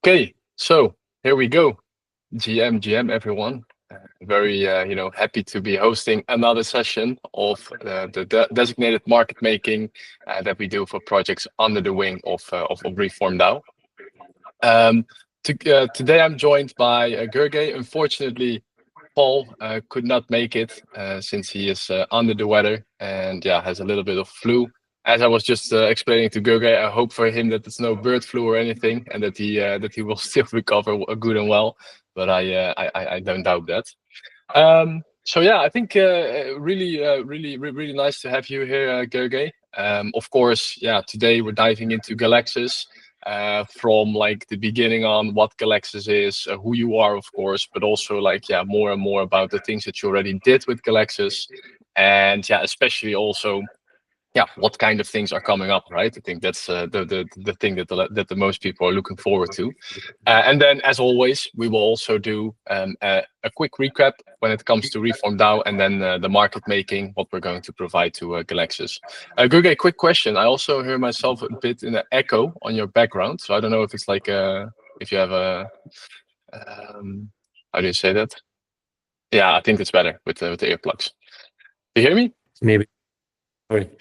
Okay, so here we go. GM, everyone. Very, happy to be hosting another session of the designated market making that we do for projects under the wing of Reform DAO. Today I'm joined by Gergely. Unfortunately, Paul could not make it since he is under the weather and has a little bit of flu. As I was just explaining to Gergely, I hope for him that it's no bird flu or anything, and that he will still recover good and well. But I don't doubt that. So I think really nice to have you here, Gergely. Of course, today we're diving into Galaxis. From like the beginning on what Galaxis is, who you are, of course, but also more and more about the things that you already did with Galaxis, and especially also what kind of things are coming up, right? I think that's the thing that the most people are looking forward to. And then, as always, we will also do a quick recap when it comes to Reform DAO, and then the market making, what we're going to provide to Galaxis. Gergely, quick question. I also hear myself a bit in an echo on your background, so I don't know if it's like if you have a how do you say that? Yeah, I think it's better with the earplugs. Do you hear me? Maybe. Sorry.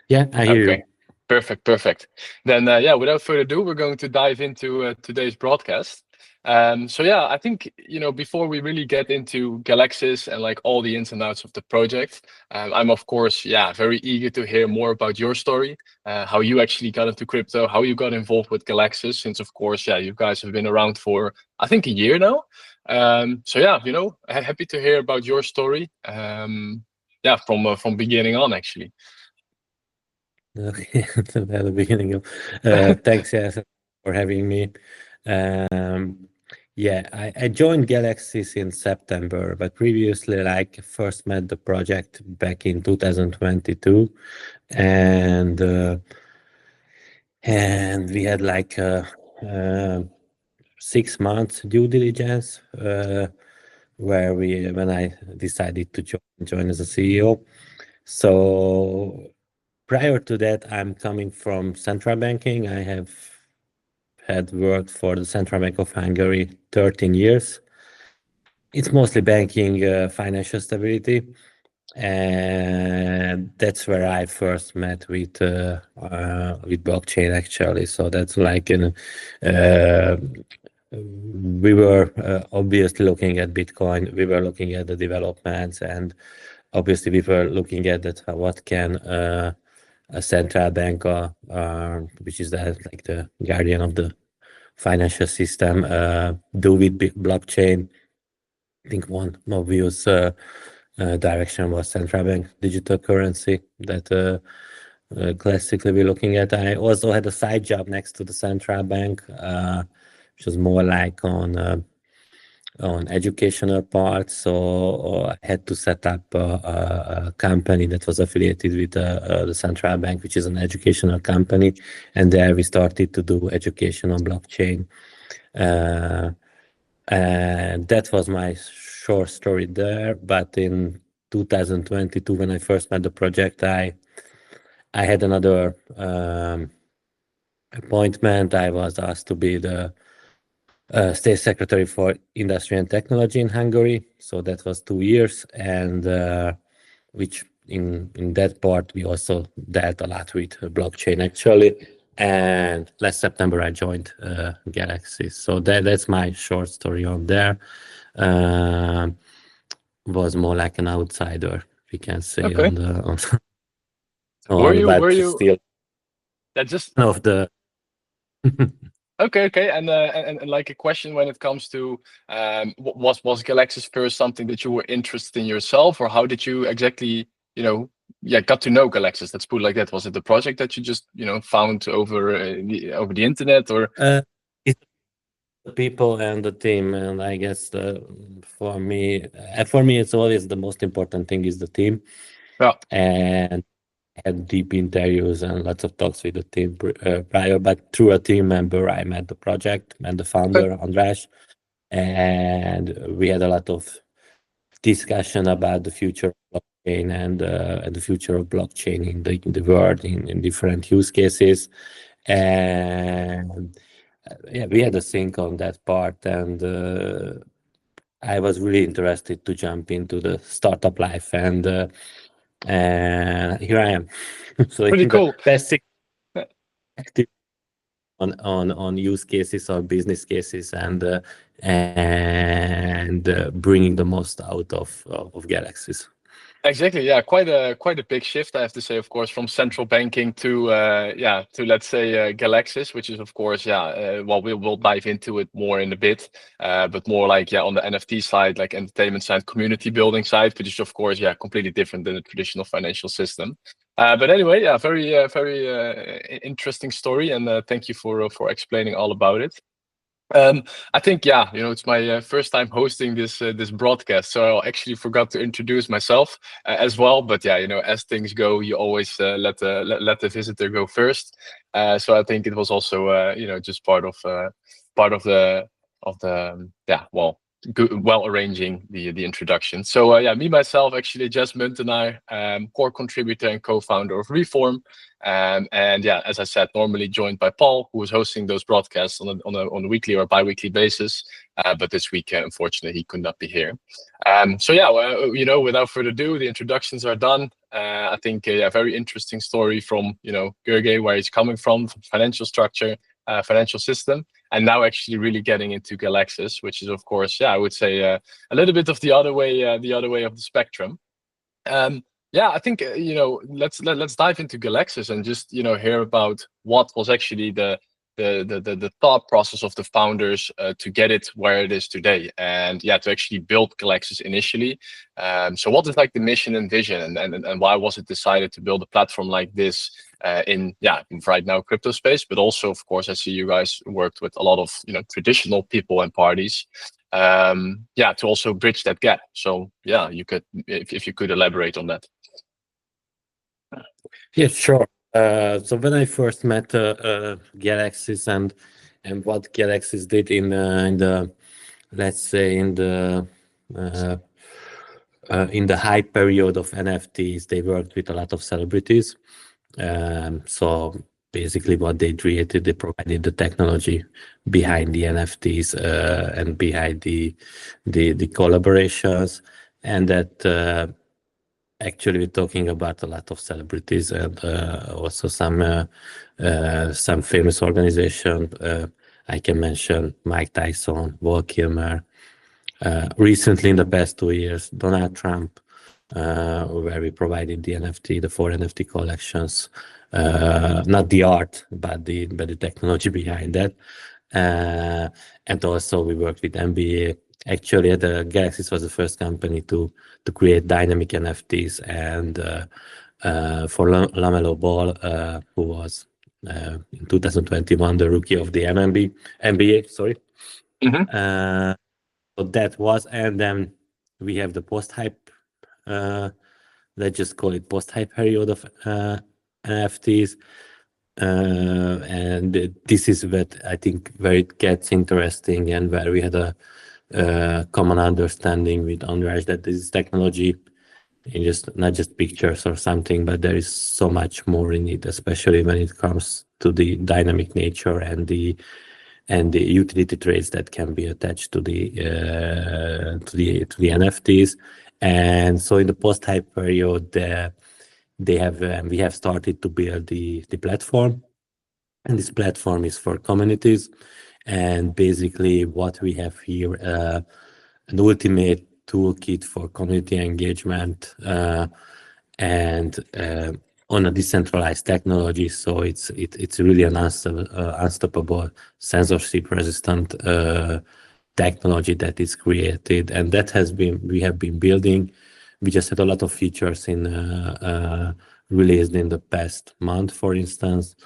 Yeah, I hear you. Perfect. Then, without further ado, we're going to dive into today's broadcast. I think, before we really get into Galaxis and like all the ins and outs of the project, I'm of course, very eager to hear more about your story, how you actually got into crypto, how you got involved with Galaxis, since of course, you guys have been around for, I think, a year now. Happy to hear about your story. From beginning on, actually. Okay, at the beginning of thanks for having me. I joined Galaxis in September, but previously first met the project back in 2022, and we had 6 months due diligence when I decided to join as a CEO. So prior to that, I'm coming from central banking. I have had worked for the Central Bank of Hungary 13 years. It's mostly banking, financial stability, and that's where I first met with blockchain, actually. So that's we were obviously looking at Bitcoin. We were looking at the developments, and obviously we were looking at that what can a central bank, which is the guardian of the financial system, do with blockchain. I think one obvious direction was central bank digital currency that classically we're looking at. I also had a side job next to the central bank, which was more like on educational part. So I had to set up a company that was affiliated with the central bank, which is an educational company, and there we started to do education on blockchain. And that was my short story there. But in 2022, when I first met the project, I had another appointment. I was asked to be the State Secretary for Industry and Technology in Hungary. So that was 2 years, and which in that part we also dealt a lot with blockchain, actually. And last September I joined Galaxis. So that's my short story on there. Was more like an outsider, we can say. Okay. Were you still that just of the Okay, and like a question when it comes to was Galaxis first something that you were interested in yourself, or how did you exactly got to know Galaxis? Let's put it like that. Was it the project that you just found over the internet, or it's the people and the team? And I guess for me it's always the most important thing is the team. And had deep interviews and lots of talks with the team prior, but through a team member, I met the project and the founder, András, and we had a lot of discussion about the future of blockchain and the future of blockchain in the world in different use cases. And yeah, we had a think on that part, and I was really interested to jump into the startup life, and here I am. So Pretty in the cool. past 6 active on use cases or business cases, and bringing the most out of Galaxis. Exactly. Yeah, quite a big shift, I have to say, of course, from central banking to let's say Galaxis, which is of course well, we'll dive into it more in a bit, but more like on the NFT side, like entertainment side, community building side, which is of course completely different than the traditional financial system. But anyway, very interesting story, and thank you for explaining all about it. I think it's my first time hosting this broadcast, so I actually forgot to introduce myself as well. But as things go, you always let the visitor go first. So I think it was also just part of well, well arranging the introduction. So me myself, actually, Jasmine and I, core contributor and co-founder of Reform. And as I said, normally joined by Paul, who was hosting those broadcasts on a weekly or bi-weekly basis. But this week, unfortunately, he could not be here. So without further ado, the introductions are done. I think a very interesting story from Gergely, where he's coming from financial structure, financial system, and now actually really getting into Galaxis, which is of course, I would say a little bit of the other way of the spectrum. I think let's dive into Galaxis and just hear about what was actually the thought process of the founders to get it where it is today, and to actually build Galaxis initially. So what is like the mission and vision, and why was it decided to build a platform like this in right now crypto space, but also of course I see you guys worked with a lot of traditional people and parties. To also bridge that gap. So you could, if you could elaborate on that. Yeah, sure. So when I first met Galaxis and what Galaxis did in the let's say in the hype period of NFTs, they worked with a lot of celebrities. So basically, what they created, they provided the technology behind the NFTs and behind the collaborations, and that. Actually, we're talking about a lot of celebrities and also some famous organization. I can mention Mike Tyson, Walt Kilmer. Recently, in the past 2 years, Donald Trump, where we provided the NFT, the 4 NFT collections, not the art, but the technology behind that. And also, we worked with NBA. Actually, the Galaxis was the first company to create dynamic NFTs, and for LaMelo Ball, who was in 2021 the rookie of the NBA. Sorry. Mm-hmm. So that was, and then we have the post-hype. Let's just call it post-hype period of NFTs. And this is what I think where it gets interesting, and where we had a common understanding with András that this technology in not just pictures or something, but there is so much more in it, especially when it comes to the dynamic nature and the utility traits that can be attached to the NFTs. And so in the post-hype period, we have started to build the platform, and this platform is for communities. And basically, what we have here, an ultimate toolkit for community engagement, and on a decentralized technology. So it's really an unstoppable, censorship-resistant technology that is created, and that we have been building. We just had a lot of features released in the past month, for instance.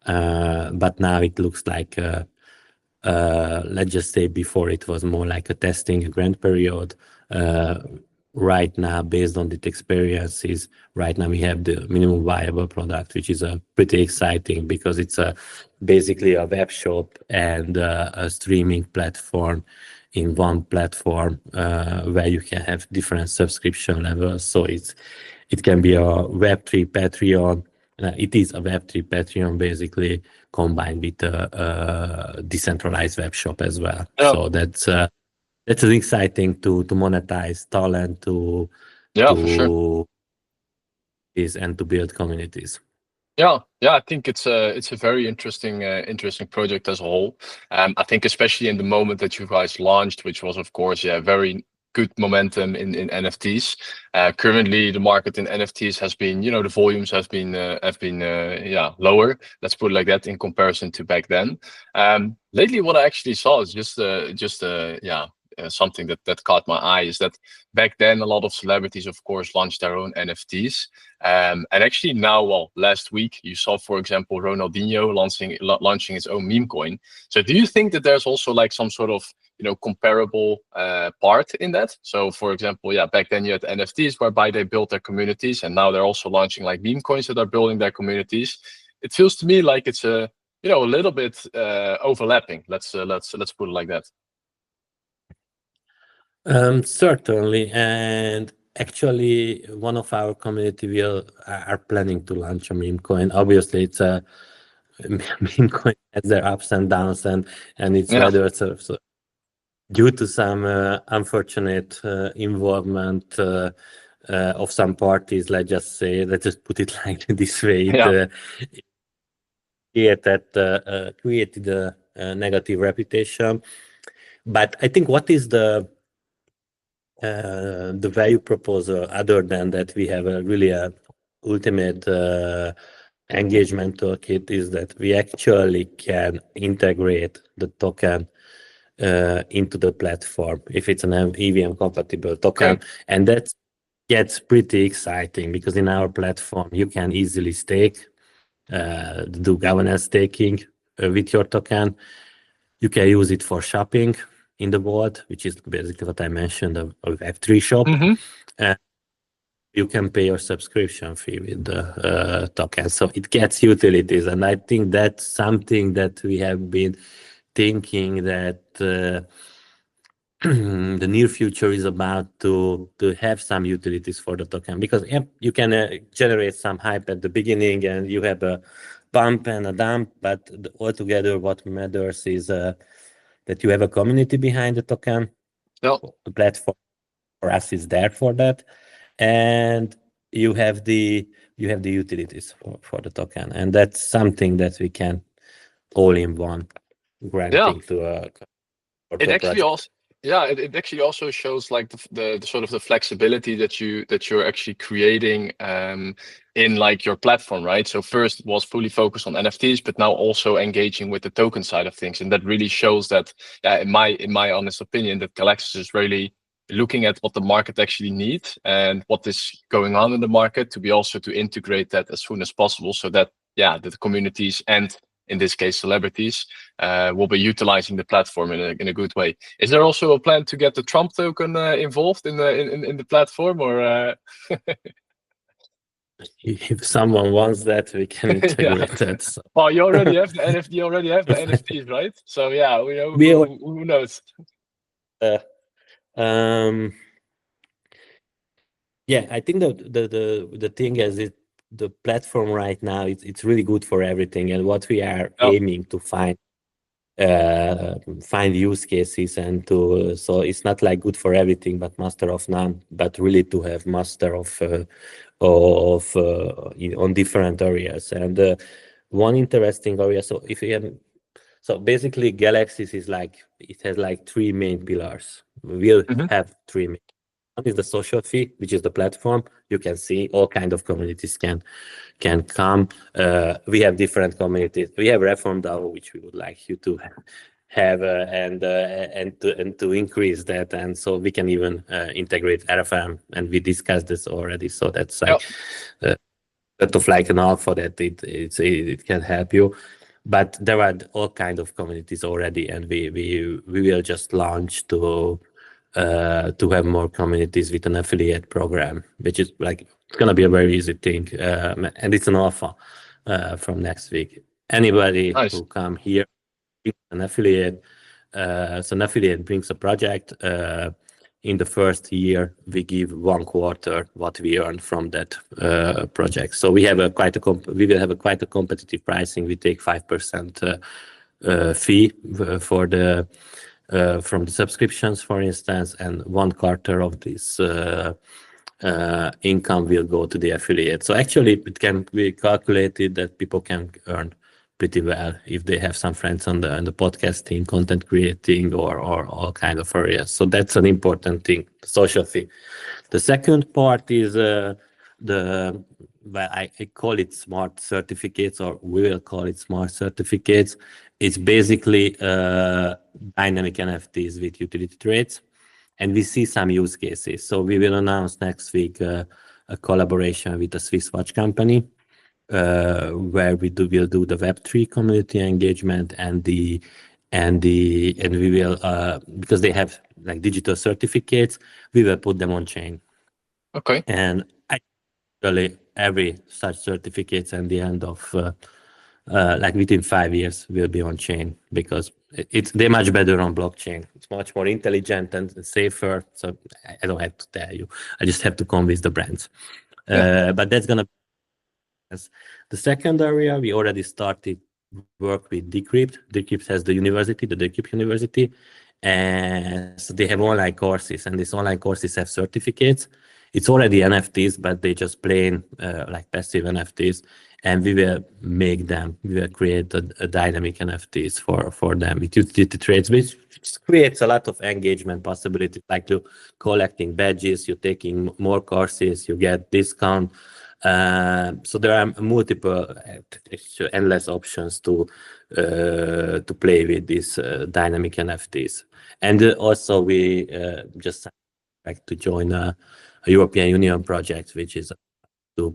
But now it looks like, let's just say before it was more like a testing, a grant period. Right now, based on the experiences, right now we have the minimum viable product, which is pretty exciting because it's basically a web shop and a streaming platform in one platform, where you can have different subscription levels. So it can be a Web3 Patreon, It is a Web3 Patreon basically combined with a decentralized web shop as well. Yeah. So that's exciting to monetize talent For sure. and to build communities. Yeah, I think it's a very interesting project as a whole. I think especially in the moment that you guys launched, which was of course very good momentum in NFTs. Currently, the market in NFTs has been, the volumes have been lower. Let's put it like that in comparison to back then. Lately, what I actually saw is something that caught my eye is that back then a lot of celebrities, of course, launched their own NFTs. And actually now, well, last week you saw, for example, Ronaldinho launching his own meme coin. So do you think that there's also like some sort of comparable part in that? So for example, back then you had NFTs whereby they built their communities, and now they're also launching like meme coins that are building their communities. It feels to me like it's a little bit overlapping. Let's put it like that. Certainly, and actually, one of our community are planning to launch a meme coin. Obviously, it's a meme coin has their ups and downs, and it's rather so due to some unfortunate involvement of some parties. Let's just put it like this way. It created a negative reputation. But I think what is the value proposal other than that we have a really ultimate engagement toolkit is that we actually can integrate the token into the platform if it's an EVM compatible token. And that gets pretty exciting because in our platform you can easily stake, do governance staking with your token. You can use it for shopping in the world, which is basically what I mentioned, a Web3 shop. You can pay your subscription fee with the token. So it gets utilities. And I think that's something that we have been thinking that the near future is about to have some utilities for the token, because you can generate some hype at the beginning and you have a pump and a dump, but altogether what matters is that you have a community behind the token. The platform for us is there for that, and you have the utilities for the token, and that's something that we can all in one granting to a it actually also it actually also shows like the sort of the flexibility that you're actually creating in like your platform, right? So first it was fully focused on NFTs, but now also engaging with the token side of things, and that really shows that in my honest opinion, that Galaxis is really looking at what the market actually needs and what is going on in the market to integrate that as soon as possible, so that the communities and in this case celebrities will be utilizing the platform in a good way. Is there also a plan to get the Trump token involved in the platform, or if someone wants that, we can integrate that. So. Well, you already have the NFT. You already have the NFTs, right? So who knows? I think the thing is the platform right now, it's really good for everything, and what we are aiming to find use cases and so it's not like good for everything but master of none, but really to have master of on different areas. And one interesting area, so basically Galaxis is it has like three main pillars. We'll have three main. One is the social fee, which is the platform. You can see all kind of communities can come. We have different communities. We have Reform DAO, which we would like you to have and to increase that, and so we can even integrate RFM, and we discussed this already. So that's like sort of like an alpha that it can help you. But there are all kind of communities already, and we will just launch to have more communities with an affiliate program, which is like it's gonna be a very easy thing, and it's an alpha from next week. Anybody who come here, an affiliate, so an affiliate brings a project. in the first year we give 1/4 what we earn from that project. So we have we will have quite a competitive pricing. We take 5% fee for the from the subscriptions, for instance, and 1/4 of this income will go to the affiliate. So actually it can be calculated that people can earn pretty well if they have some friends on the podcasting, content creating, or all kind of areas. So that's an important thing, social fee. The second part is I call it smart certificates, or we will call it smart certificates. It's basically dynamic NFTs with utility traits, and we see some use cases. So we will announce next week a collaboration with a Swiss watch company, where we will do the Web3 community engagement and we will because they have like digital certificates, we will put them on chain. Okay. And actually every such certificates at the end of like within 5 years will be on chain, because they're much better on blockchain. It's much more intelligent and safer. So I don't have to tell you. I just have to convince the brands. But that's gonna. The second area, we already started work with Decrypt. Decrypt has the university, the Decrypt University, and so they have online courses, and these online courses have certificates. It's already NFTs, but they just plain like passive NFTs, and we will make them. We will create a dynamic NFTs for them with utility traits, which creates a lot of engagement possibilities, like you collecting badges, you're taking more courses, you get discount. So there are multiple endless options to play with these dynamic NFTs. And also we just like to join a European Union project, which is the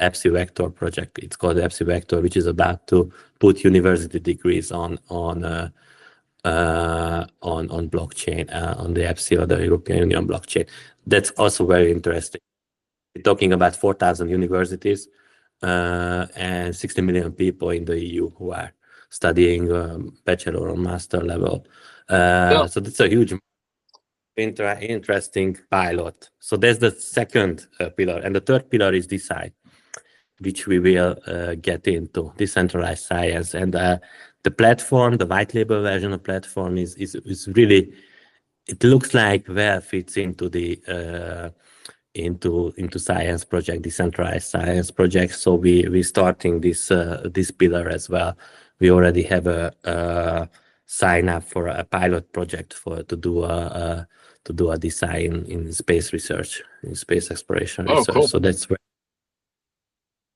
EPSI Vector project. It's called EPSI Vector, which is about to put university degrees on blockchain, on the EPSI or the European Union blockchain. That's also very interesting. We're talking about 4,000 universities and 60 million people in the EU who are studying bachelor or master level. So that's a huge, interesting pilot. So that's the second pillar. And the third pillar is DeSci, which we will get into, decentralized science. And the platform, the white label version of platform is really, it looks like well fits into the into science project, decentralized science project. So we're starting this pillar as well. We already have a sign up for a pilot project to do a design in space research, in space exploration research. Cool. So that's where.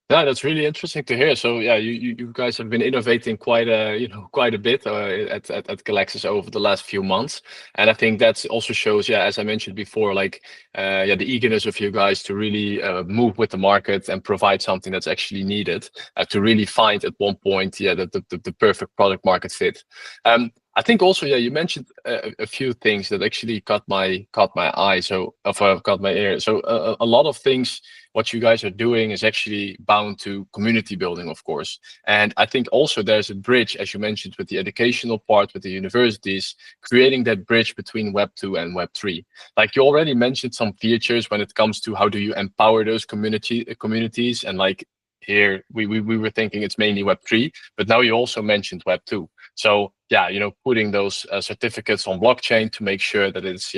Yeah, that's really interesting to hear. So yeah, you guys have been innovating quite a bit at Galaxis over the last few months, and I think that also shows, as I mentioned before, like the eagerness of you guys to really move with the market and provide something that's actually needed to really find at one point the perfect product market fit. I think also, you mentioned a few things that actually caught my eye. So, caught my ear. So, a lot of things what you guys are doing is actually bound to community building, of course. And I think also there's a bridge, as you mentioned, with the educational part, with the universities, creating that bridge between Web 2 and Web 3. Like you already mentioned some features when it comes to how do you empower those communities, and like here we were thinking it's mainly Web 3, but now you also mentioned Web 2. So putting those certificates on blockchain to make sure that it's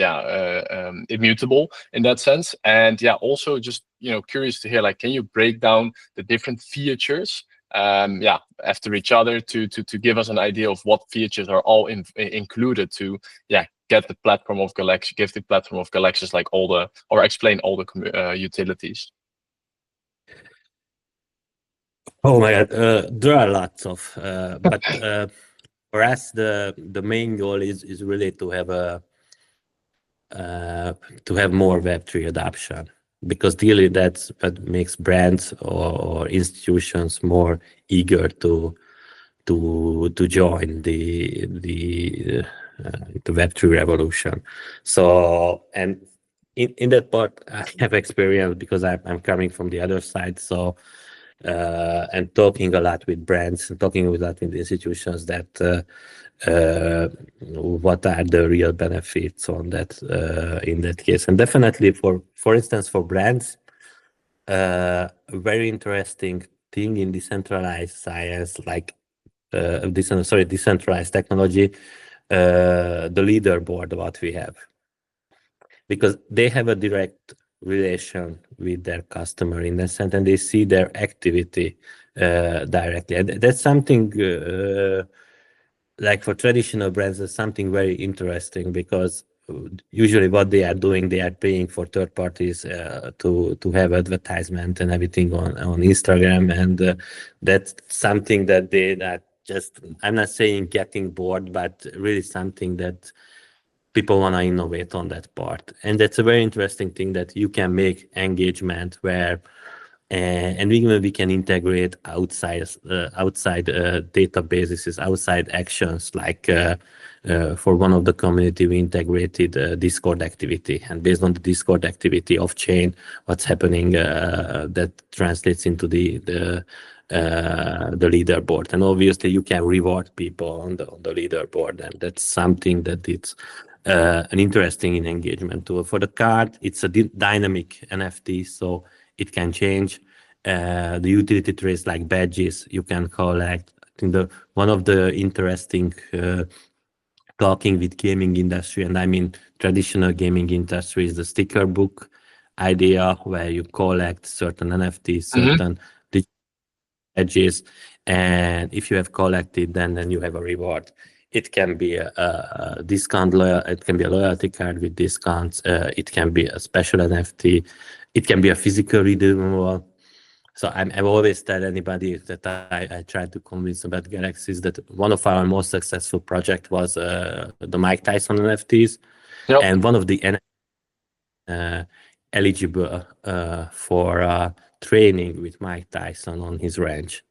immutable in that sense. And also just curious to hear, like, can you break down the different features after each other to give us an idea of what features are all included to get the platform of Galaxis, give the platform of Galaxis like explain all the utilities. Oh my God, there are lots of, but for us, the main goal is really to have more Web3 adoption, because really that's what makes brands or institutions more eager to join the Web3 revolution. So, and in that part, I have experience because I'm coming from the other side. So and talking a lot with brands and talking a lot with institutions that what are the real benefits on that in that case. And definitely for instance, for brands, a very interesting thing in decentralized science, like decentralized technology, the leaderboard what we have, because they have a direct relation with their customer in that sense, and they see their activity directly. And that's something like for traditional brands, is something very interesting, because usually what they are doing, they are paying for third parties to have advertisement and everything on Instagram, and that's something that they that just, I'm not saying getting bored, but really something that people want to innovate on that part. And that's a very interesting thing, that you can make engagement where and even we can integrate outside databases, outside actions, like for one of the community, we integrated Discord activity, and based on the Discord activity off chain, what's happening, that translates into the leaderboard. And obviously you can reward people on the leaderboard, and that's something that it's an interesting engagement tool. For the card, it's a dynamic NFT, so it can change. The utility traits like badges you can collect. I think one of the interesting talking with gaming industry, and I mean traditional gaming industry, is the sticker book idea, where you collect certain NFTs, certain badges, and if you have collected, then you have a reward. It can be a discount, it can be a loyalty card with discounts, it can be a special NFT, it can be a physical redeemable. So I've always tell anybody that I try to convince about Galaxis that one of our most successful project was the Mike Tyson NFTs. Yep. And one of the eligible for training with Mike Tyson on his ranch.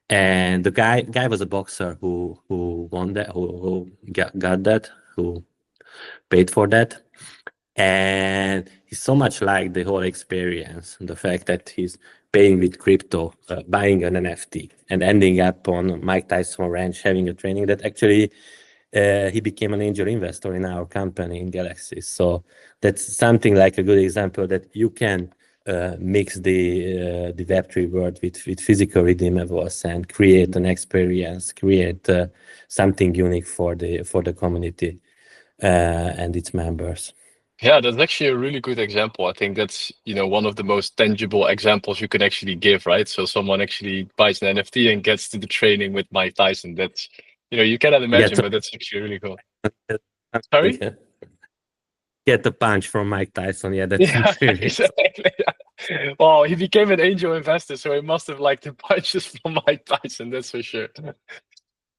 And the guy was a boxer who won that, who got that, who paid for that. And he so much liked the whole experience, the fact that he's paying with crypto, buying an NFT, and ending up on Mike Tyson ranch having a training, that actually he became an angel investor in our company in Galaxis. So that's something like a good example that you can mix the Web3 world with physical redeemables and create an experience, create something unique for the community and its members. Yeah, that's actually a really good example. I think that's, one of the most tangible examples you can actually give, right? So someone actually buys an NFT and gets to the training with Mike Tyson. That's, you cannot imagine, but that's actually really cool. Sorry? Get the punch from Mike Tyson. Yeah, that's really exactly. Well, he became an angel investor, so he must have liked the punches from Mike Tyson, that's for sure.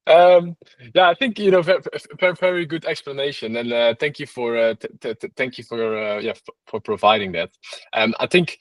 Yeah, I think very, very good explanation, and thank you for for providing that. I think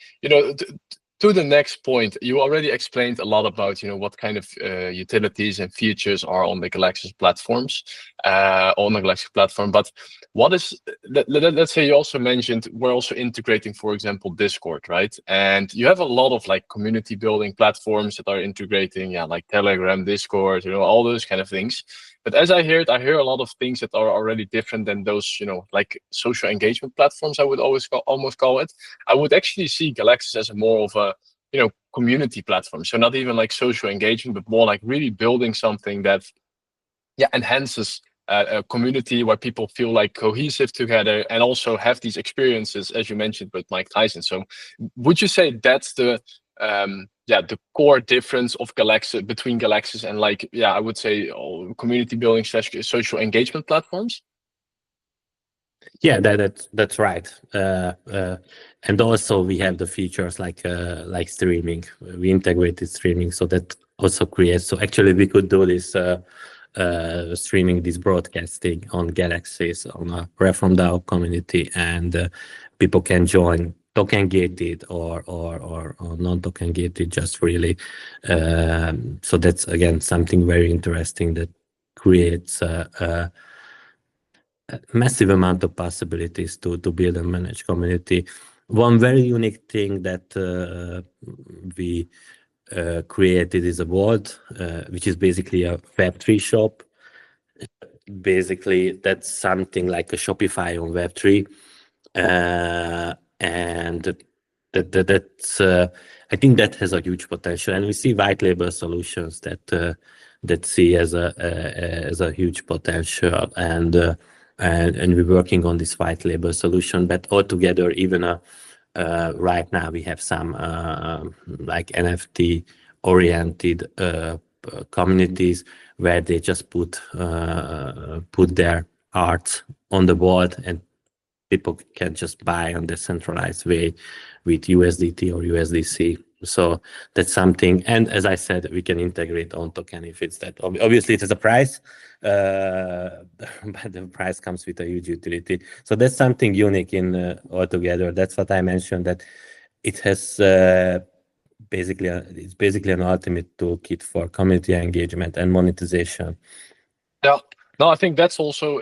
to the next point, you already explained a lot about what kind of utilities and features are on the Galaxis platforms, on the Galaxis platform. But what is let's say you also mentioned we're also integrating, for example, Discord, right? And you have a lot of like community building platforms that are integrating, like Telegram, Discord, all those kind of things. But as I hear a lot of things that are already different than those, like social engagement platforms, I would almost call it. I would actually see Galaxis as a more of a, community platform. So not even like social engagement, but more like really building something that, enhances a community where people feel like cohesive together and also have these experiences, as you mentioned with Mike Tyson. So would you say that's the core difference of Galaxis between Galaxis and I would say community building / social engagement platforms? Yeah, that's right. And also we have the features like streaming. We integrated streaming, so that also creates. So actually, we could do this streaming, this broadcasting on Galaxis on a Reform DAO community, and people can join token gated or non-token gated, just really. So that's again something very interesting that creates a massive amount of possibilities to build and manage community. One very unique thing that we created is a vault, which is basically a Web3 shop. Basically, that's something like a Shopify on Web3, and that's I think that has a huge potential, and we see white label solutions that see as a huge potential, and we're working on this white label solution. But altogether, even right now we have some like NFT oriented communities where they just put their art on the board, and people can just buy on the centralized way with USDT or USDC. So that's something. And as I said, we can integrate on token if it's that. Obviously, it has a price, but the price comes with a huge utility. So that's something unique in altogether. That's what I mentioned, that it has it's basically an ultimate toolkit for community engagement and monetization. Yeah. No, I think that's also,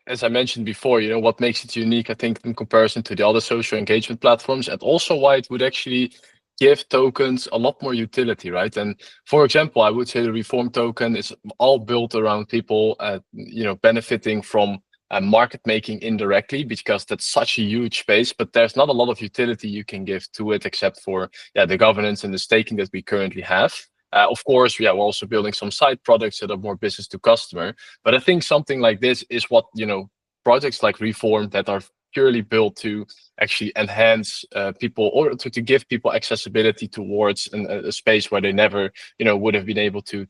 as I mentioned before, what makes it unique, I think, in comparison to the other social engagement platforms, and also why it would actually give tokens a lot more utility, right? And for example, I would say the Reform token is all built around people, benefiting from market making indirectly, because that's such a huge space, but there's not a lot of utility you can give to it except for the governance and the staking that we currently have. Of course, we're also building some side products that are more business to customer. But I think something like this is what, projects like Reform that are purely built to actually enhance people, or to give people accessibility towards a space where they never, would have been able to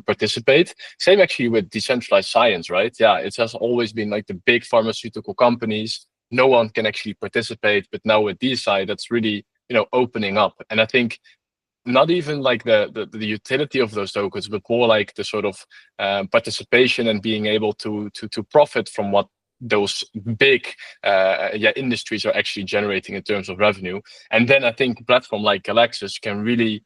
participate. Same actually with decentralized science, right? Yeah, it has always been like the big pharmaceutical companies. No one can actually participate, but now with DeSci, that's really, opening up. And I think not even like the utility of those tokens, but more like the sort of participation and being able to profit from what those big industries are actually generating in terms of revenue. And then I think a platform like Galaxis can really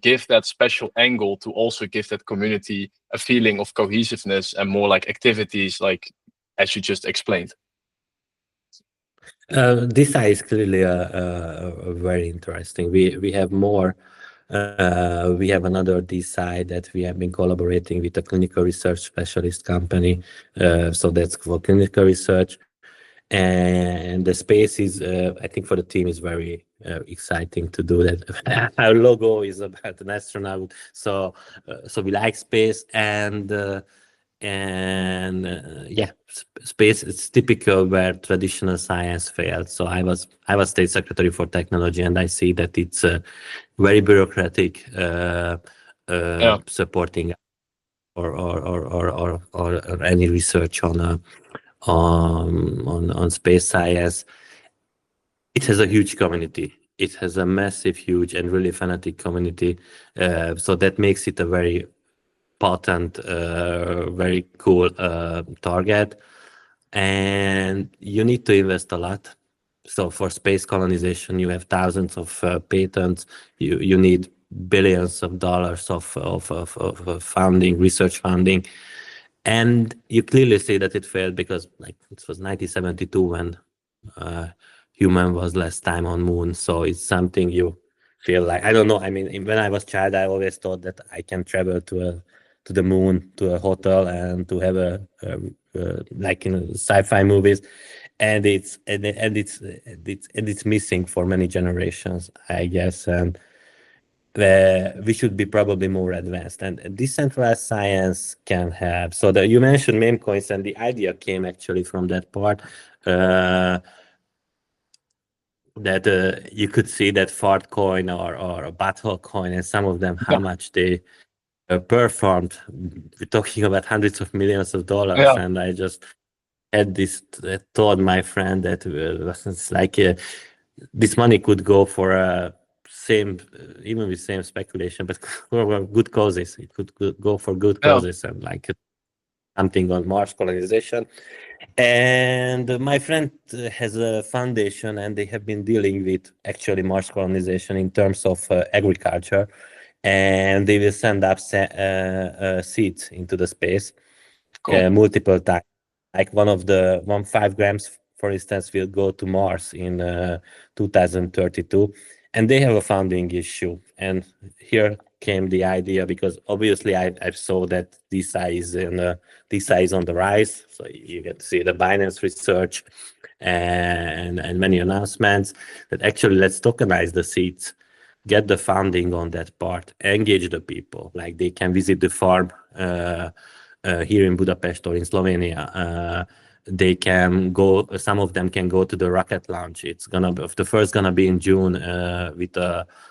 give that special angle to also give that community a feeling of cohesiveness and more like activities, like as you just explained. This is clearly a very interesting. We have more. We have another DeSci that we have been collaborating with a clinical research specialist company. So that's for clinical research. And the space is, I think for the team, is very exciting to do that. Our logo is about an astronaut. So we like space, and space is typical where traditional science failed. So I was state secretary for technology, and I see that it's very bureaucratic, supporting or any research on space science. It has a huge community. It has a massive, huge, and really fanatic community. So that makes it a very potent, very cool target. And you need to invest a lot. So for space colonization, you have thousands of patents. You need billions of dollars of funding, research funding. And you clearly see that it failed because, like, it was 1972 when human was last time on moon. So it's something you feel like, I don't know. I mean, when I was a child, I always thought that I can travel to the moon, to a hotel, and to have like in sci-fi movies, and it's missing for many generations, I guess. And we should be probably more advanced, and decentralized science can have. So that you mentioned meme coins, and the idea came actually from that part. That you could see that fart coin or a butthole coin, and some of them, how much they performed. We're talking about hundreds of millions of dollars, and I just had this thought, my friend, that it's like this money could go for even with same speculation, but for good causes. It could go for good causes, and like something on Mars colonization. And my friend has a foundation, and they have been dealing with actually Mars colonization in terms of agriculture, and they will send up seeds into the space. Cool. Multiple times. Like 5 grams, for instance, will go to Mars in 2032, and they have a funding issue. And here came the idea, because obviously I saw that DeSci is on the rise. So you get to see the Binance research and many announcements that actually let's tokenize the seats, get the funding on that part, engage the people, like they can visit the farm here in Budapest or in Slovenia. They can go, some of them can go to the rocket launch. It's gonna be, the first gonna be in June with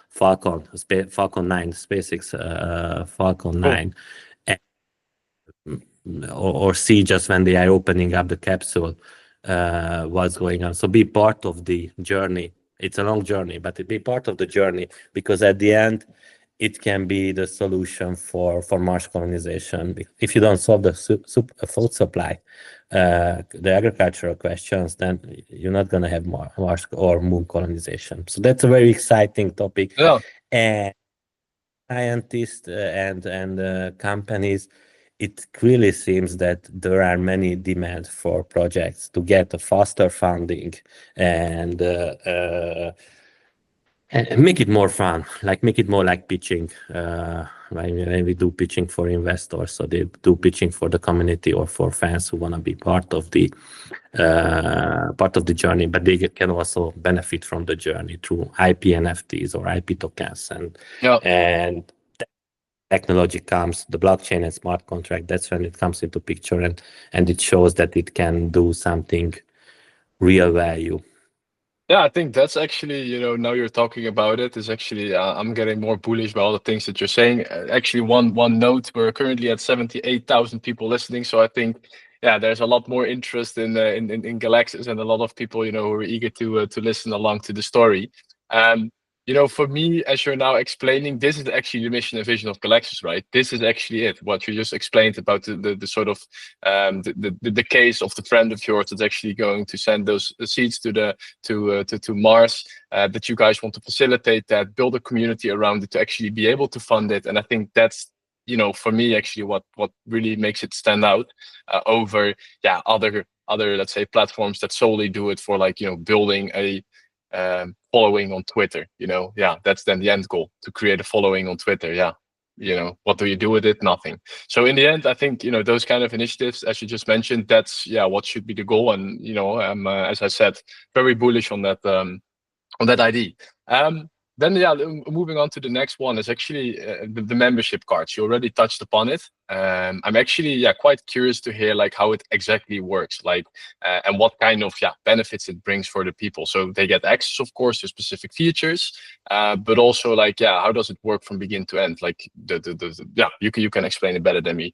Falcon 9, SpaceX Falcon 9. And, or see just when they are opening up the capsule what's going on. So be part of the journey. It's a long journey, but be part of the journey, because at the end, it can be the solution for Mars colonization. If you don't solve the food supply, the agricultural questions, then you're not going to have Mars or moon colonization. So that's a very exciting topic. Yeah. And scientists and companies, it clearly seems that there are many demands for projects to get a faster funding and make it more fun, like make it more like pitching. When we do pitching for investors, so they do pitching for the community or for fans who want to be part of the journey, but they can also benefit from the journey through IP NFTs or IP tokens, and technology comes, the blockchain and smart contract. That's when it comes into picture, and it shows that it can do something real value. Yeah, I think that's actually, now you're talking about it, is actually, I'm getting more bullish by all the things that you're saying. Actually, one note, we're currently at 78,000 people listening. So I think, yeah, there's a lot more interest in Galaxis, and a lot of people, who are eager to listen along to the story. For me, as you're now explaining, this is actually the mission and vision of Galaxis, right? This is actually it. What you just explained about the sort of the case of the friend of yours that's actually going to send those seeds to Mars. That you guys want to facilitate that, build a community around it to actually be able to fund it. And I think that's, for me, actually what really makes it stand out over other let's say platforms that solely do it for building a following on Twitter. That's then the end goal, to create a following on Twitter. What do you do with it? Nothing. So in the end, I think those kind of initiatives, as you just mentioned, that's what should be the goal. And I'm as I said, very bullish on that idea. Then moving on to the next one is actually the membership cards. You already touched upon it. I'm actually quite curious to hear how it exactly works, and what kind of benefits it brings for the people. So they get access, of course, to specific features, but also how does it work from begin to end? You can explain it better than me.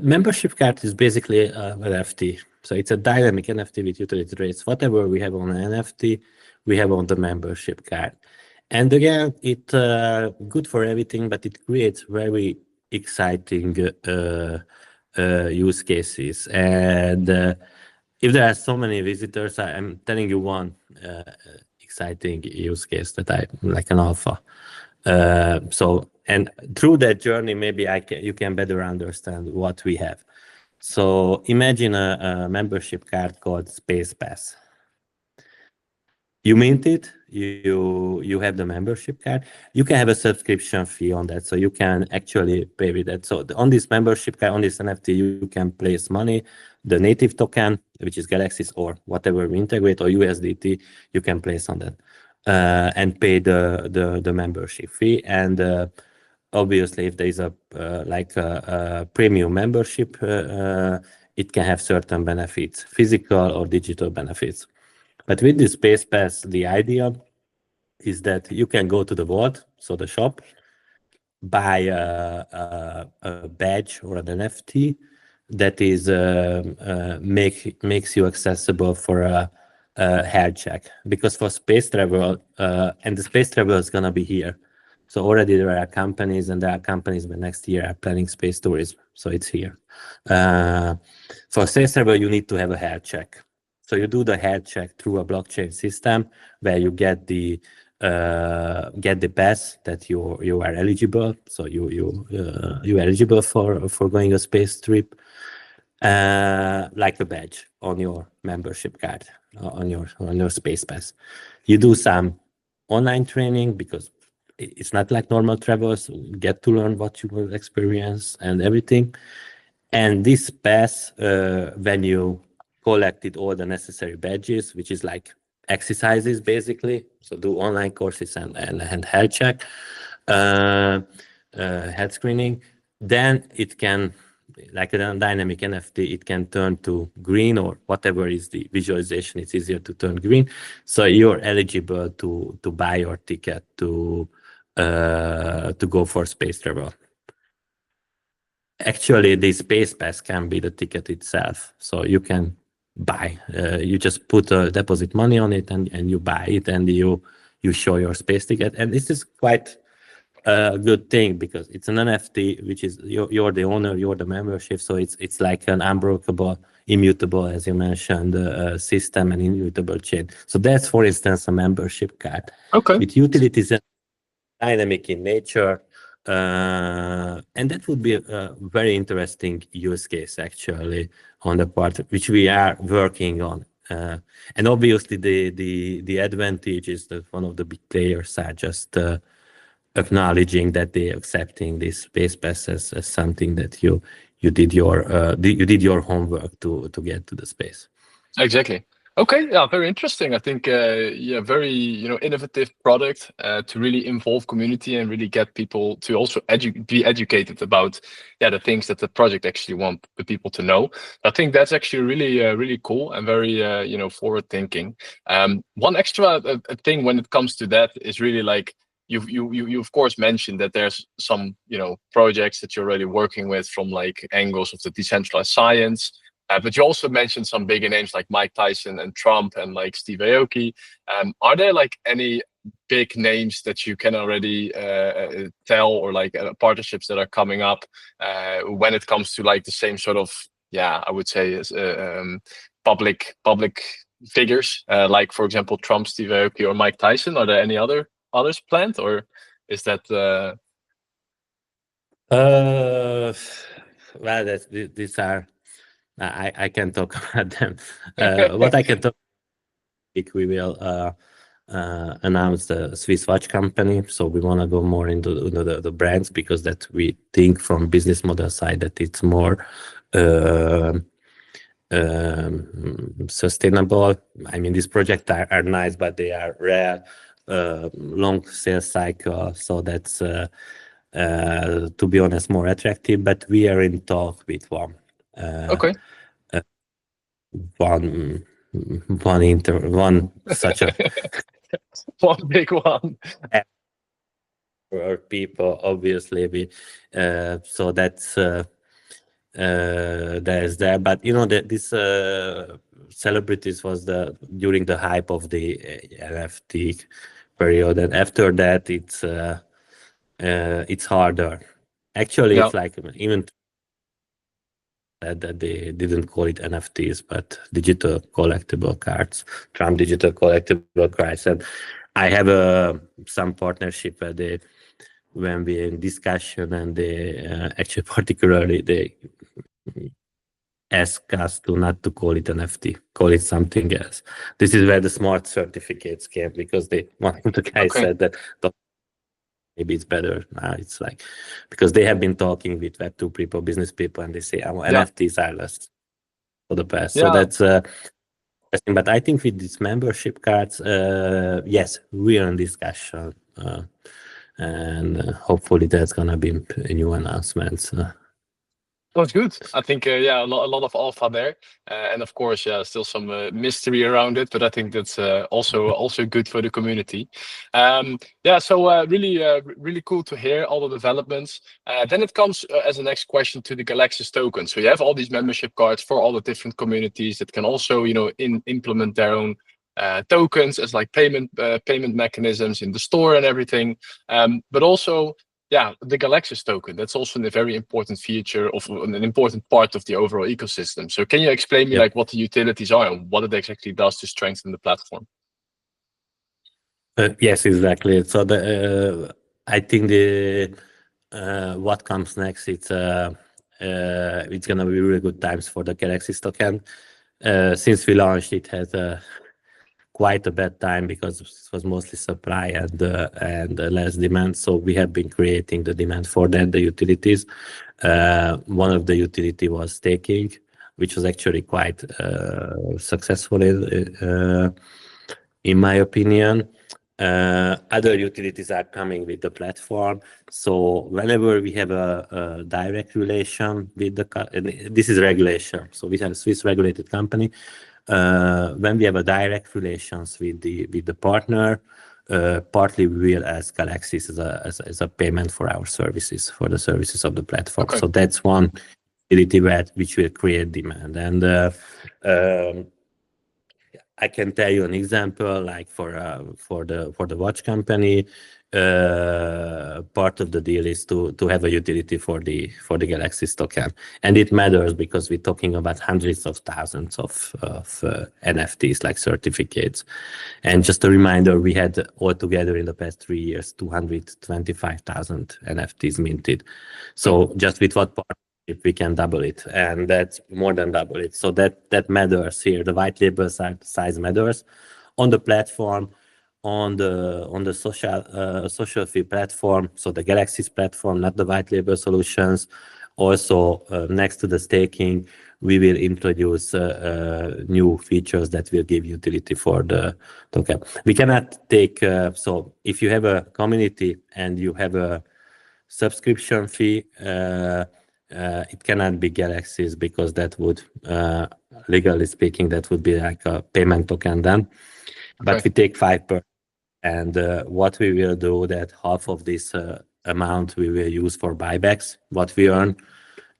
Membership card is basically an NFT. So it's a dynamic NFT with utility rates. Whatever we have on an NFT, we have on the membership card. And again, it's good for everything, but it creates very exciting use cases. And if there are so many visitors, I'm telling you one exciting use case that I like, an alpha. And through that journey, maybe you can better understand what we have. So imagine a membership card called Space Pass. You mint it, you have the membership card. You can have a subscription fee on that, so you can actually pay with that. So on this membership card, on this NFT, you can place money, the native token, which is Galaxis or whatever we integrate, or USDT, you can place on that and pay the membership fee. And obviously, if there is a premium membership, it can have certain benefits, physical or digital benefits. But with this Space Pass, the idea is that you can go to the vault, so the shop, buy a badge or an NFT that is makes you accessible for a health check. Because for space travel, and the space travel is gonna be here. So already there are companies, and there are companies that next year are planning space tourism. So it's here. For space travel, you need to have a health check. So you do the health check through a blockchain system where you get the pass that you are eligible. So you're eligible for going a space trip, like a badge on your membership card, on your Space Pass. You do some online training because it's not like normal travel, so you get to learn what you will experience and everything. And this pass, when you collected all the necessary badges, which is like exercises basically, so do online courses and health check, health screening, then it can, like a dynamic NFT, it can turn to green or whatever is the visualization. It's easier to turn green, so you're eligible to buy your ticket to go for space travel. Actually, the space pass can be the ticket itself, so you can buy. You just put a deposit money on it, and you buy it, and you show your space ticket. And this is quite a good thing because it's an NFT, which is you're the owner, you're the membership, so it's like an unbreakable, immutable, as you mentioned, system and immutable chain. So that's, for instance, a membership card. Okay. With utilities and dynamic in nature. And that would be a very interesting use case, actually, on the part which we are working on. And obviously, the advantage is that one of the big players are just acknowledging that they're accepting this space pass as something that you did your homework to get to the space. Exactly. Okay, yeah, very interesting. I think yeah, very innovative product to really involve community and really get people to also be educated about the things that the project actually want the people to know. I think that's actually really really cool and very forward thinking. One extra thing when it comes to that is really like you of course mentioned that there's some projects that you're already working with from like angles of the decentralized science. But you also mentioned some bigger names like Mike Tyson and Trump and like Steve Aoki. Are there like any big names that you can already tell, or like partnerships that are coming up when it comes to like the same sort of, I would say public figures, like for example Trump, Steve Aoki, or Mike Tyson? Are there any others planned, or is that? Well, these are. I can talk about them. What I can talk, we will announce the Swiss watch company. So we want to go more into the brands, because that we think from business model side that it's more sustainable. I mean, these projects are nice, but they are rare, long sales cycle. So that's to be honest more attractive. But we are in talk with one. Okay. One such a one big one for people, obviously. We so that's there's there, but this celebrities was during the hype of the NFT period, and after that it's harder. Actually, it's like even that they didn't call it NFTs, but digital collectible cards, Trump digital collectible cards. And I have some partnership where when we're in discussion, and they actually particularly they ask us not to call it NFT, call it something else. This is where the smart certificates came, because one of the guys said that maybe it's better now. It's like, because they have been talking with Web2 people, business people, and they say NFTs are less for the past. So that's interesting. But I think with these membership cards, yes, we are in discussion, and hopefully that's gonna be new announcements. That's good. I think a lot of alpha there, and of course still some mystery around it, but I think that's also good for the community. So really cool to hear all the developments. Then it comes as a next question to the Galaxis token. So you have all these membership cards for all the different communities that can also implement their own tokens as like payment mechanisms in the store and everything, but also the Galaxis token, that's also a very important feature of an important part of the overall ecosystem. So can you explain me like what the utilities are and what it exactly does to strengthen the platform? Yes, exactly. So I think what comes next, it's gonna be really good times for the Galaxis token. Since we launched, it has quite a bad time because it was mostly supply and less demand. So we have been creating the demand for that, the utilities. One of the utility was staking, which was actually quite successful in my opinion. Other utilities are coming with the platform. So whenever we have a direct relation with this is regulation. So we have a Swiss regulated company. When we have a direct relations with the partner, partly we will ask Galaxis as a payment for our services, for the services of the platform. Okay. So that's one utility which will create demand. And I can tell you an example, like for the watch company, part of the deal is to have a utility for the Galaxis token, and it matters because we're talking about hundreds of thousands of NFTs, like certificates. And just a reminder, we had altogether in the past 3 years 225,000 NFTs minted. So just with what part? If we can double it, and that's more than double it. So that matters here. The white label size matters on the platform, on the social fee platform. So the Galaxis platform, not the white label solutions. Also, next to the staking, we will introduce new features that will give utility for the token. We cannot take so if you have a community and you have a subscription fee, it cannot be Galaxis because that would, legally speaking, that would be like a payment token then. But Okay. we take 5%, and what we will do that half of this amount we will use for buybacks, what we earn,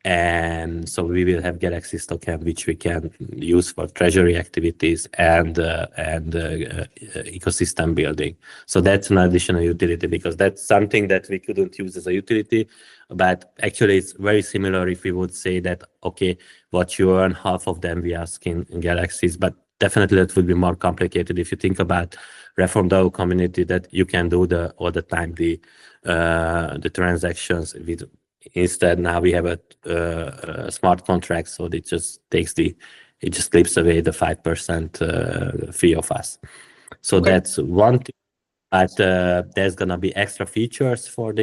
and so we will have Galaxis token which we can use for treasury activities and ecosystem building. So that's an additional utility because that's something that we couldn't use as a utility, but actually it's very similar if we would say that, okay, what you earn, half of them we ask in Galaxis, but definitely that would be more complicated if you think about Reform DAO community, that you can do all the time the transactions with. Instead, now we have a smart contract, so it just clips away the 5% fee of us. So Okay. that's one thing. But there's gonna be extra features for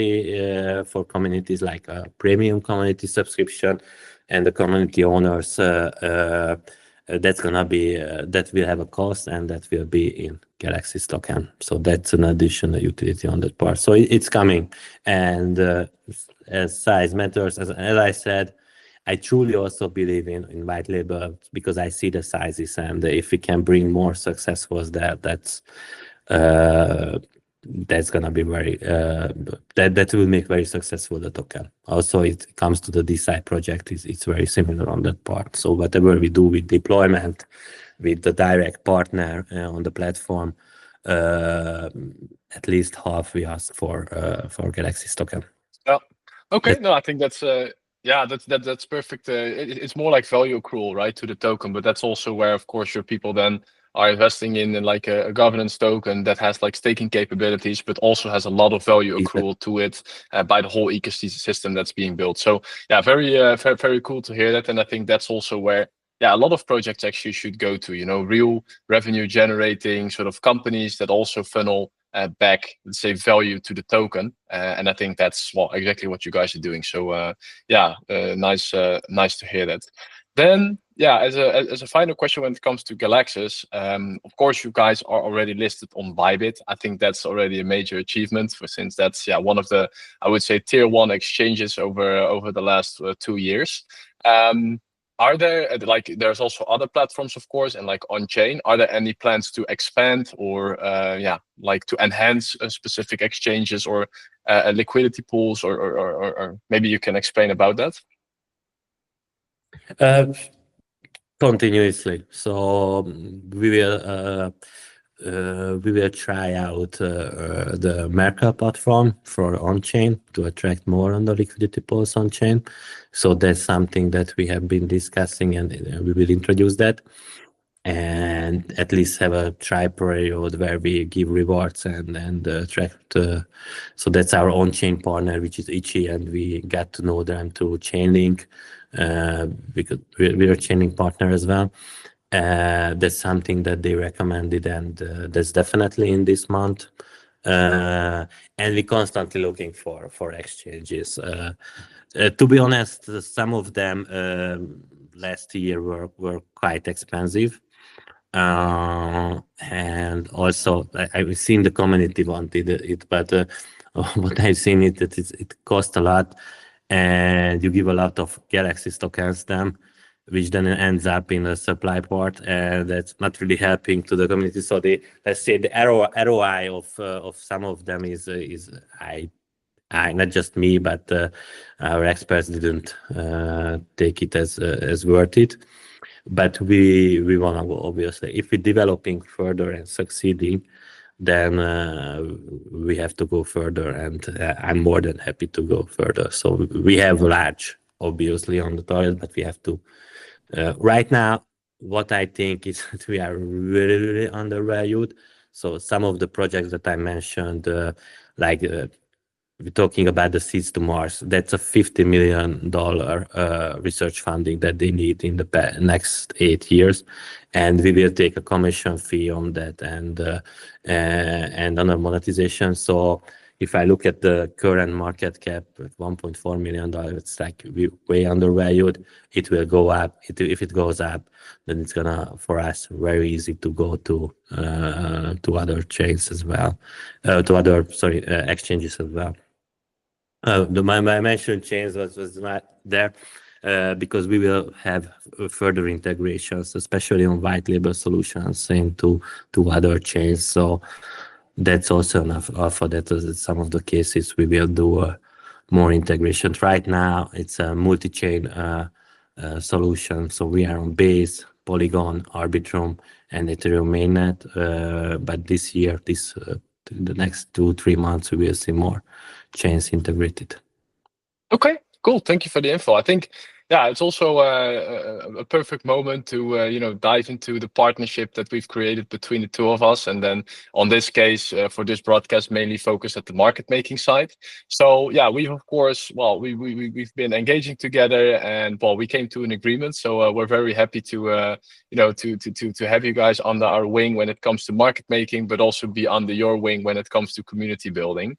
communities, like a premium community subscription, and the community owners. That's gonna be that will have a cost, and that will be in Galaxis token. So that's an additional utility on that part. So it's coming, and as size matters, as I said, I truly also believe in white label because I see the sizes, and if we can bring more successfuls there, that's gonna be very that will make very successful the token. Also, it comes to the DeSci project, it's very similar on that part. So whatever we do with deployment, with the direct partner on the platform, at least half we ask for Galaxis token. Yeah. Okay. No, I think that's that's perfect. It's more like value accrual, right, to the token, but that's also where, of course, your people then are investing in like a governance token that has like staking capabilities, but also has a lot of value accrual to it by the whole ecosystem that's being built. So yeah, very cool to hear that. And I think that's also where a lot of projects actually should go to, real revenue generating sort of companies that also funnel back, let's say, value to the token. And I think that's exactly what you guys are doing. So nice to hear that. Then as a final question, when it comes to Galaxis, of course you guys are already listed on Bybit. I think that's already a major achievement since that's one of the, I would say, tier 1 exchanges over the last 2 years. Are there there's also other platforms, of course, and like on chain, are there any plans to expand or to enhance specific exchanges or liquidity pools or maybe you can explain about that? Continuously. So we will try out the Merkle platform for on-chain to attract more on the liquidity pools on-chain. So that's something that we have been discussing, and we will introduce that, and at least have a try period where we give rewards and attract. So that's our on-chain partner, which is Ichi, and we got to know them through Chainlink because we're a Chainlink partner as well. That's something that they recommended, and that's definitely in this month. And we're constantly looking for exchanges. To be honest, some of them last year were quite expensive. And also I've seen the community wanted it, but what I've seen it costs a lot, and you give a lot of Galaxis tokens them, which then ends up in a supply port, and that's not really helping to the community. So let's say the ROI of some of them is I not just me, but our experts didn't take it as worth it. But we want to go, obviously. If we're developing further and succeeding, then we have to go further, and I'm more than happy to go further. So we have large, obviously, on the target, but we have to. Right now, what I think is that we are really, really undervalued. So some of the projects that I mentioned, like we're talking about the Seeds to Mars, that's a $50 million research funding that they need in the next 8 years. And we will take a commission fee on that and another monetization. So if I look at the current market cap at $1.4 million, it's like way undervalued. It will go up. If it goes up, then it's gonna, for us, very easy to go to other chains as well, to other exchanges as well. My mentioned chains was not there because we will have further integrations, especially on white label solutions into other chains. So that's also enough for that. In some of the cases, we will do more integrations. Right now, it's a multi-chain solution. So we are on Base, Polygon, Arbitrum, and Ethereum mainnet. But this year, the next 2-3 months, we will see more chains integrated. Okay, cool. Thank you for the info. I think, yeah, it's also a perfect moment to dive into the partnership that we've created between the two of us, and then on this case for this broadcast mainly focused at the market making side. So yeah, we've of course, well, we've been engaging together, and well, we came to an agreement. So we're very happy to to have you guys under our wing when it comes to market making, but also be under your wing when it comes to community building.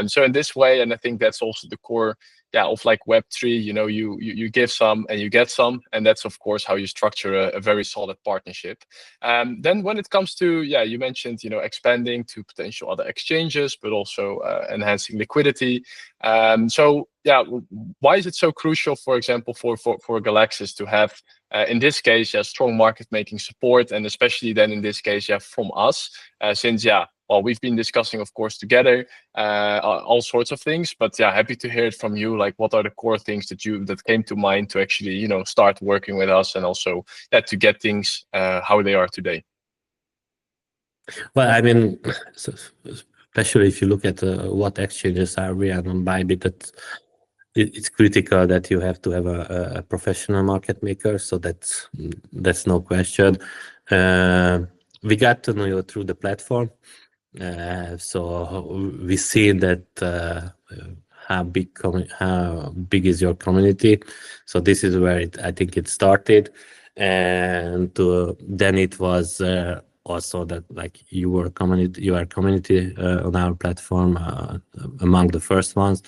So in this way, and I think that's also the core of like Web3, you give some and you get some, and that's of course how you structure a very solid partnership. Then when it comes to, you mentioned, expanding to potential other exchanges, but also enhancing liquidity. So yeah, why is it so crucial, for example, for Galaxis to have, in this case, strong market making support, and especially then in this case, from us, since well, we've been discussing, of course, together all sorts of things, but happy to hear it from you. Like, what are the core things that came to mind to actually, start working with us, and also to get things how they are today? Well, I mean, especially if you look at what exchanges are we on Bybit, it's critical that you have to have a professional market maker. So that's no question. We got to know you through the platform. So we see that how big is your community. So this is where I think it started, and then it was also that, like, you are community on our platform, among the first ones.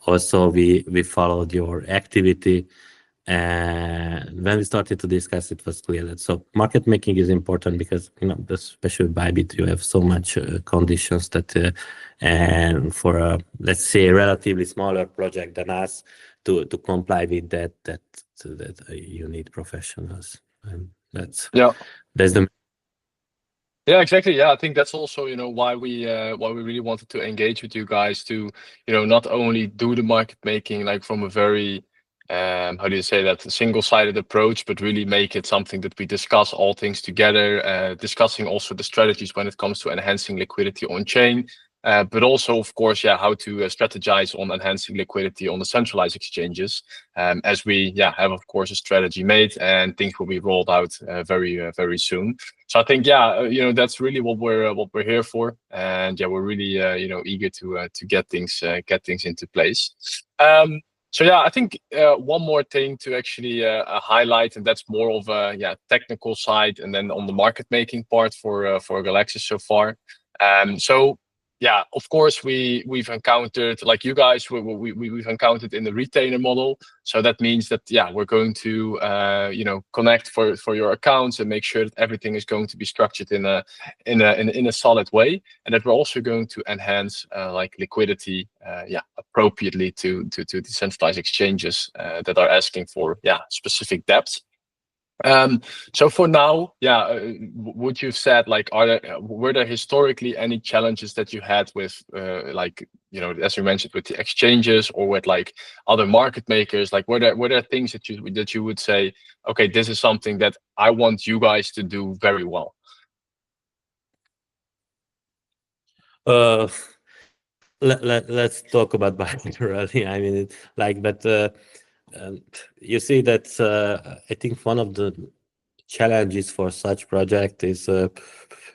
Also, we followed your activity. And when we started to discuss, it was clear that market making is important because, especially Bybit, you have so much conditions that, and for a, let's say, a relatively smaller project than us to comply with that you need professionals, and that's the. Yeah, exactly. Yeah, I think that's also, why we really wanted to engage with you guys to, not only do the market making like from a very how do you say that, single-sided approach, but really make it something that we discuss all things together, discussing also the strategies when it comes to enhancing liquidity on chain, but also, of course, how to strategize on enhancing liquidity on the centralized exchanges, as we have, of course, a strategy made, and things will be rolled out very soon. So I think that's really what we're here for, and we're really eager to get things into place. So yeah, I think one more thing to actually highlight, and that's more of a technical side, and then on the market making part for Galaxis so far. So yeah, of course we've encountered, like you guys, we've encountered in the retainer model. So that means that we're going to connect for your accounts and make sure that everything is going to be structured in a solid way, and that we're also going to enhance like liquidity appropriately to decentralized exchanges that are asking for specific depths. So for now, would you have said, like, were there historically any challenges that you had with like, as you mentioned, with the exchanges or with like other market makers? Like, were there things that you would say, okay, this is something that I want you guys to do very well? Let's talk about bilaterally. I mean, you see that I think one of the challenges for such project is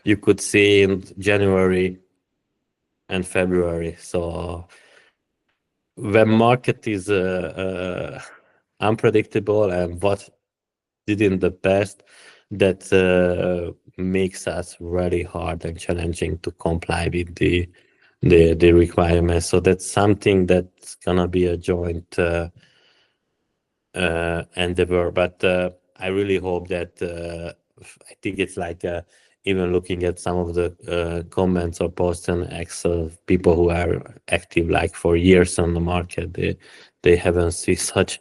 you could see in January and February. So when market is unpredictable and what did in the past, that makes us really hard and challenging to comply with the requirements. So that's something that's gonna be a joint endeavor. But I really hope that I think it's like even looking at some of the comments or posts and X of people who are active like for years on the market, they haven't seen such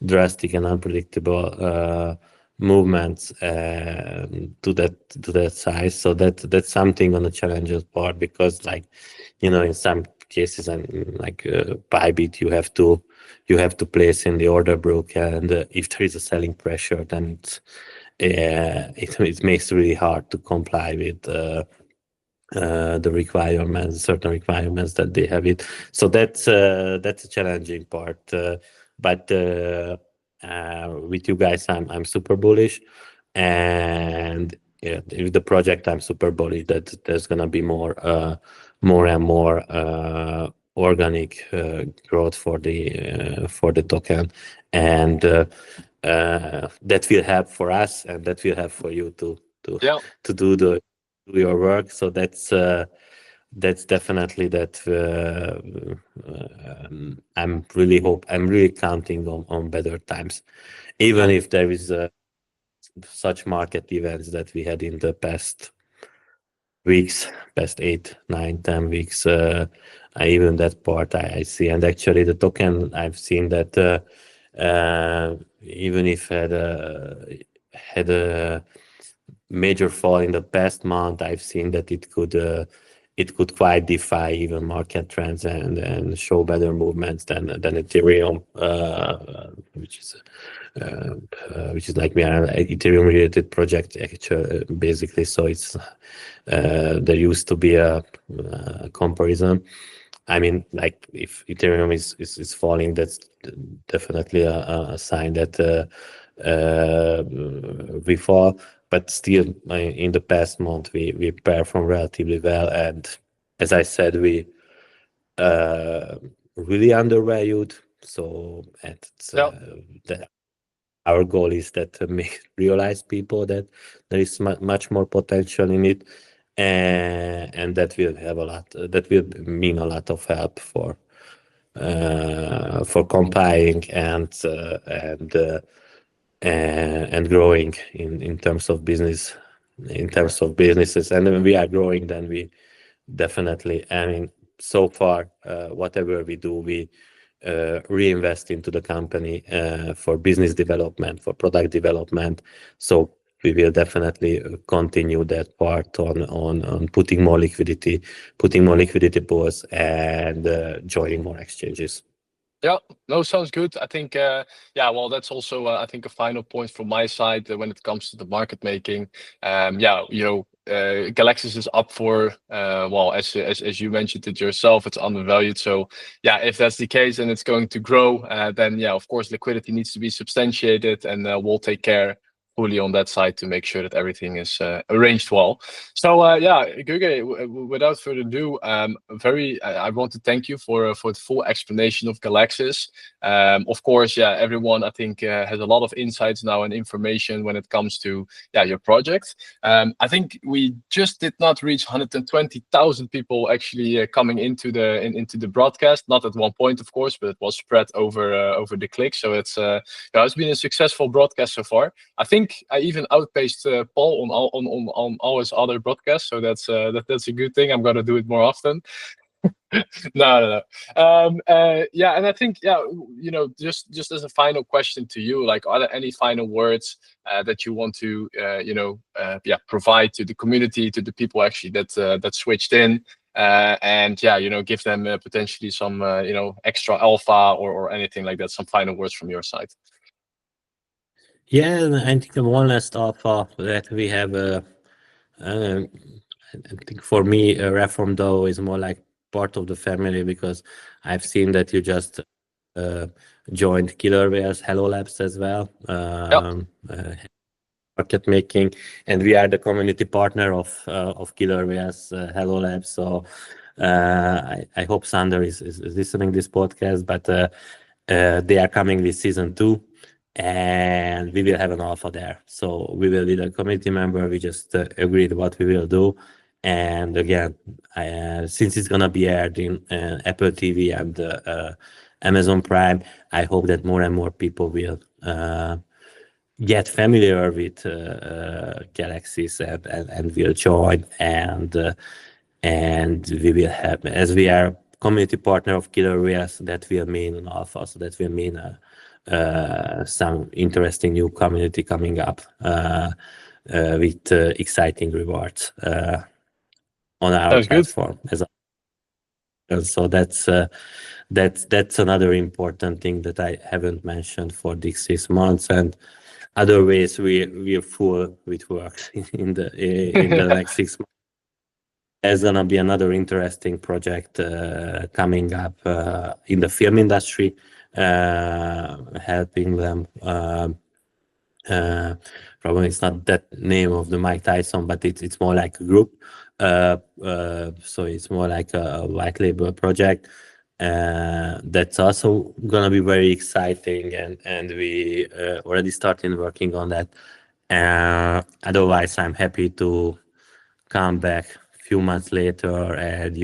drastic and unpredictable movements to that size. So that's something on the challenges part, because like, in some cases and like Bybit, you have to place in the order book, and if there is a selling pressure, then it makes it really hard to comply with the requirements, certain requirements that they have it. So that's a challenging part. But with you guys, I'm super bullish, and with the project, I'm super bullish that there's gonna be more and more organic growth for the token, and that will help for us, and that will help for you to do your work. So that's definitely that. I'm really counting on better times, even if there is such market events that we had in the past weeks, past 8, 9, 10 weeks. Even that part I see, and actually the token, I've seen that even if had a major fall in the past month, I've seen that it could quite defy even market trends and show better movements than Ethereum, which is like we are an Ethereum related project actually, basically. So it's there used to be a comparison. I mean, like if Ethereum is falling, that's definitely a sign that we fall. But still, in the past month, we performed relatively well, and as I said, we really undervalued. So our goal is that to realize people that there is much more potential in it, and that will have a lot. That will mean a lot of help for complying and growing in terms of business, in terms of businesses. And when we are growing, then we definitely, I mean, so far, whatever we do, we reinvest into the company for business development, for product development. So we will definitely continue that part on putting more liquidity pools and joining more exchanges. Yeah, no, sounds good. I think, well, that's also, I think, a final point from my side when it comes to the market making. Galaxis is up for, well, as you mentioned it yourself, it's undervalued. So, if that's the case and it's going to grow, then, of course, liquidity needs to be substantiated, and we'll take care fully on that side to make sure that everything is arranged well. So yeah, Gergely, without further ado, I want to thank you for the full explanation of Galaxis. Of course, yeah, everyone I think has a lot of insights now and information when it comes to your project. I think we just did not reach 120,000 people actually coming into the broadcast. Not at one point, of course, but it was spread over the click. So it's been a successful broadcast so far. I think I even outpaced Paul on all his other broadcasts. So that's a good thing. I'm gonna do it more often. No. Yeah, and I think just as a final question to you, like, are there any final words that you want to provide to the community, to the people actually that switched in, and give them potentially some extra alpha or anything like that? Some final words from your side. Yeah, and I think the one last alpha that we have, I think for me, Reform DAO is more like part of the family, because I've seen that you just joined Killer Whales Hello Labs as well, market making, and we are the community partner of Killer Whales Hello Labs. So I hope Sander is listening this podcast, but they are coming with season 2. And we will have an alpha there. So we will be the community member. We just agreed what we will do. And again, since it's gonna be aired in Apple TV and Amazon Prime, I hope that more and more people will get familiar with Galaxis and will join. And we will have, as we are community partner of Killer Whales, that will mean an alpha. So that will mean some interesting new community coming up with exciting rewards on our platform. So that's another important thing that I haven't mentioned for these 6 months. And other ways we are full with work in the next 6 months. There's gonna be another interesting project coming up in the film industry, helping them. Probably it's not that name of the Mike Tyson, but it's more like a group. So it's more like a white label project. That's also gonna be very exciting, and we already started working on that. Otherwise, I'm happy to come back a few months later, and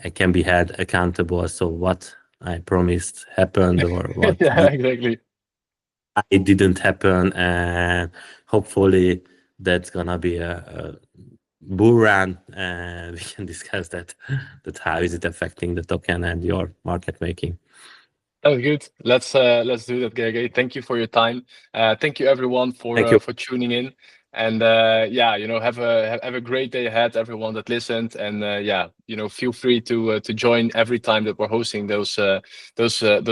I can be held accountable. So what I promised happened, or what exactly. it didn't happen, and hopefully that's gonna be a bull run, and we can discuss that how is it affecting the token and your market making. That's good. Let's do that, Gergely. Thank you for your time. Thank you everyone for tuning in. And have a great day ahead, everyone that listened. And feel free to join every time that we're hosting those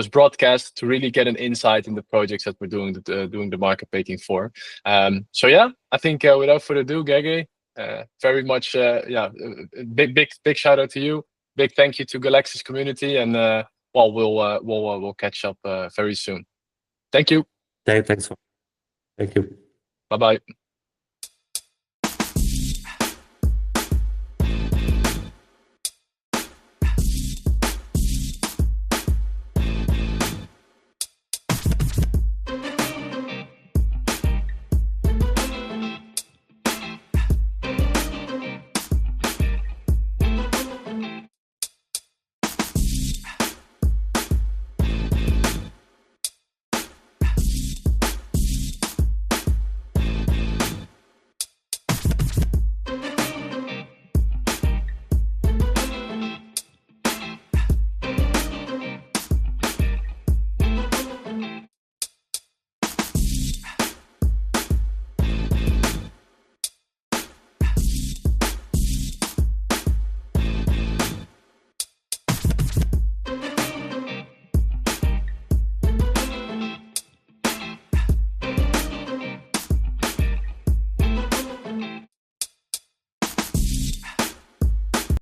broadcasts to really get an insight in the projects that we're doing the market making for. So yeah, I think without further ado, Gergely, very much big shout out to you. Big thank you to Galaxis community, and we'll catch up very soon. Thank you. Thank you. Bye-bye.